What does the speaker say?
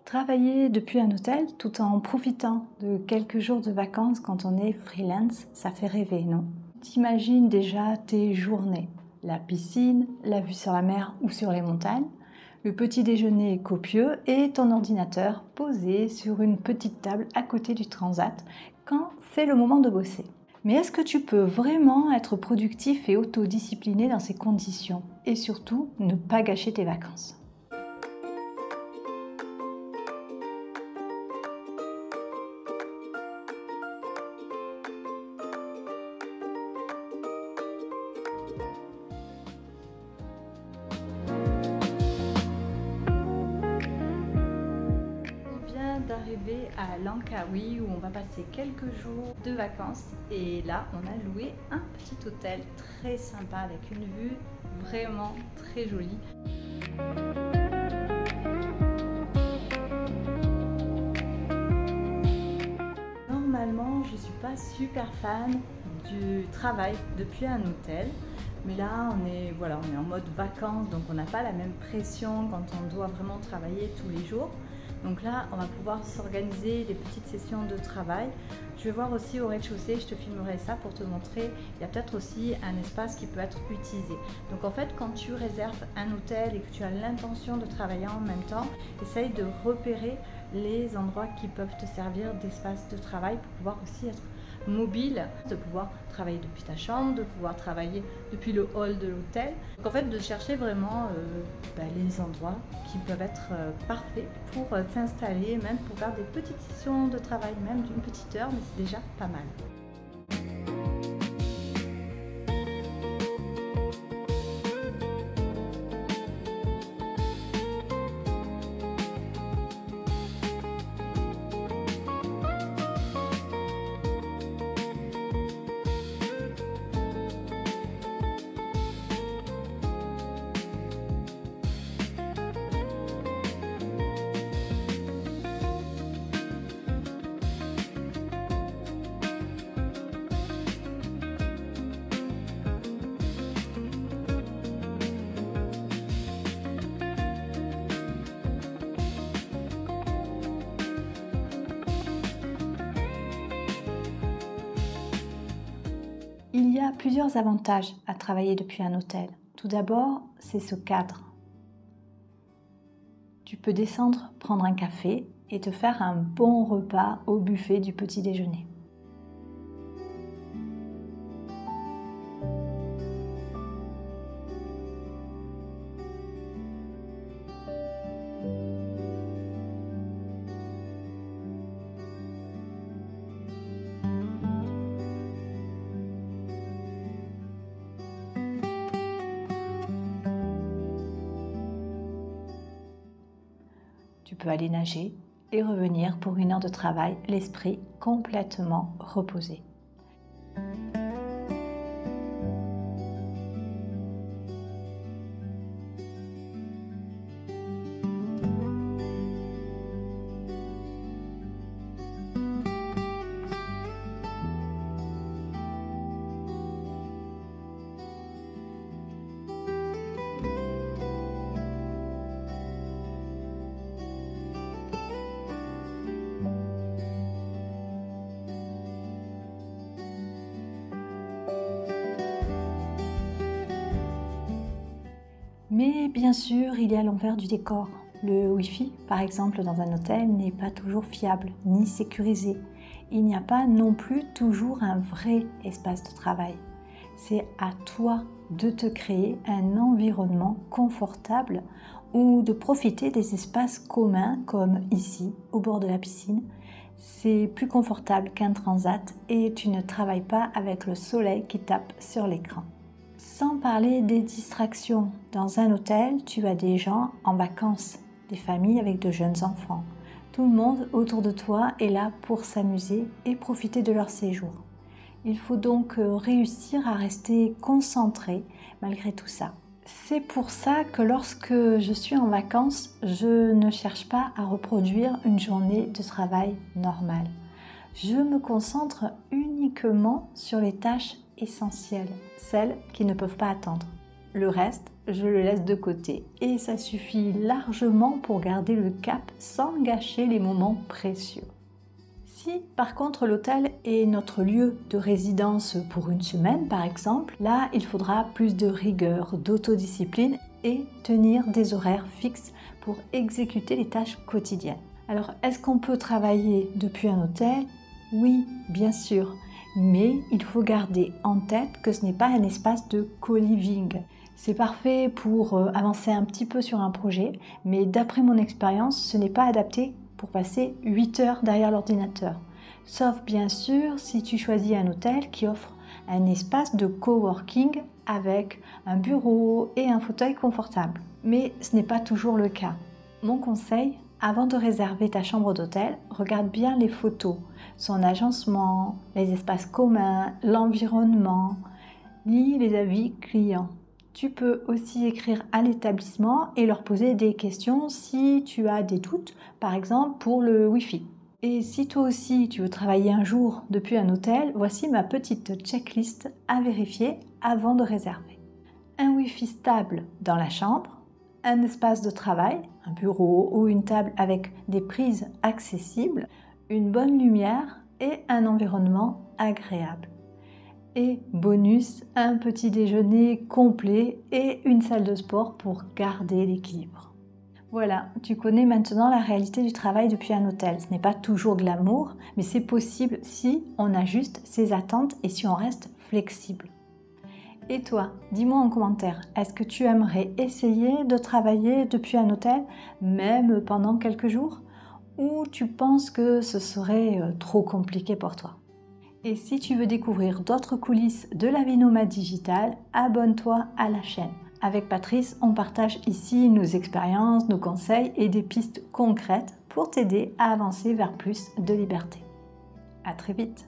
Travailler depuis un hôtel tout en profitant de quelques jours de vacances quand on est freelance, ça fait rêver, non? T'imagines déjà tes journées, la piscine, la vue sur la mer ou sur les montagnes, le petit déjeuner copieux et ton ordinateur posé sur une petite table à côté du transat quand c'est le moment de bosser. Mais est-ce que tu peux vraiment être productif et autodiscipliné dans ces conditions? Et surtout, ne pas gâcher tes vacances? On vient d'arriver à Langkawi où on va passer quelques jours de vacances et là on a loué un petit hôtel très sympa avec une vue vraiment très jolie. Normalement je suis pas super fan du travail depuis un hôtel. Mais là, on est en mode vacances, donc on n'a pas la même pression quand on doit vraiment travailler tous les jours. Donc là, on va pouvoir s'organiser des petites sessions de travail. Je vais voir aussi au rez-de-chaussée, je te filmerai ça pour te montrer. Il y a peut-être aussi un espace qui peut être utilisé. Donc en fait, quand tu réserves un hôtel et que tu as l'intention de travailler en même temps, essaye de repérer les endroits qui peuvent te servir d'espace de travail pour pouvoir aussi être mobile, de pouvoir travailler depuis ta chambre, de pouvoir travailler depuis le hall de l'hôtel. Donc en fait de chercher vraiment les endroits qui peuvent être parfaits pour s'installer, même pour faire des petites sessions de travail, même d'une petite heure, mais c'est déjà pas mal. Il y a plusieurs avantages à travailler depuis un hôtel. Tout d'abord, c'est ce cadre. Tu peux descendre, prendre un café et te faire un bon repas au buffet du petit déjeuner. Tu peux aller nager et revenir pour une heure de travail, l'esprit complètement reposé. Mais bien sûr, il y a l'envers du décor. Le Wi-Fi, par exemple, dans un hôtel n'est pas toujours fiable ni sécurisé. Il n'y a pas non plus toujours un vrai espace de travail. C'est à toi de te créer un environnement confortable ou de profiter des espaces communs comme ici, au bord de la piscine. C'est plus confortable qu'un transat et tu ne travailles pas avec le soleil qui tape sur l'écran. Sans parler des distractions, dans un hôtel, tu as des gens en vacances, des familles avec de jeunes enfants. Tout le monde autour de toi est là pour s'amuser et profiter de leur séjour. Il faut donc réussir à rester concentré malgré tout ça. C'est pour ça que lorsque je suis en vacances, je ne cherche pas à reproduire une journée de travail normale. Je me concentre uniquement sur les tâches essentielles, celles qui ne peuvent pas attendre. Le reste, je le laisse de côté et ça suffit largement pour garder le cap sans gâcher les moments précieux. Si par contre l'hôtel est notre lieu de résidence pour une semaine par exemple, là il faudra plus de rigueur, d'autodiscipline et tenir des horaires fixes pour exécuter les tâches quotidiennes. Alors est-ce qu'on peut travailler depuis un hôtel? Oui, bien sûr, mais il faut garder en tête que ce n'est pas un espace de co-living. C'est parfait pour avancer un petit peu sur un projet, mais d'après mon expérience, ce n'est pas adapté pour passer 8 heures derrière l'ordinateur. Sauf bien sûr si tu choisis un hôtel qui offre un espace de coworking avec un bureau et un fauteuil confortable. Mais ce n'est pas toujours le cas. Mon conseil, avant de réserver ta chambre d'hôtel, regarde bien les photos, son agencement, les espaces communs, l'environnement, lis les avis clients. Tu peux aussi écrire à l'établissement et leur poser des questions si tu as des doutes, par exemple pour le Wi-Fi. Et si toi aussi tu veux travailler un jour depuis un hôtel, voici ma petite checklist à vérifier avant de réserver. Un Wi-Fi stable dans la chambre, un espace de travail, un bureau ou une table avec des prises accessibles, une bonne lumière et un environnement agréable. Et bonus, un petit déjeuner complet et une salle de sport pour garder l'équilibre. Voilà, tu connais maintenant la réalité du travail depuis un hôtel. Ce n'est pas toujours glamour, mais c'est possible si on ajuste ses attentes et si on reste flexible. Et toi, dis-moi en commentaire, est-ce que tu aimerais essayer de travailler depuis un hôtel, même pendant quelques jours? Ou tu penses que ce serait trop compliqué pour toi? Et si tu veux découvrir d'autres coulisses de la vie nomade digitale, abonne-toi à la chaîne. Avec Patrice, on partage ici nos expériences, nos conseils et des pistes concrètes pour t'aider à avancer vers plus de liberté. À très vite!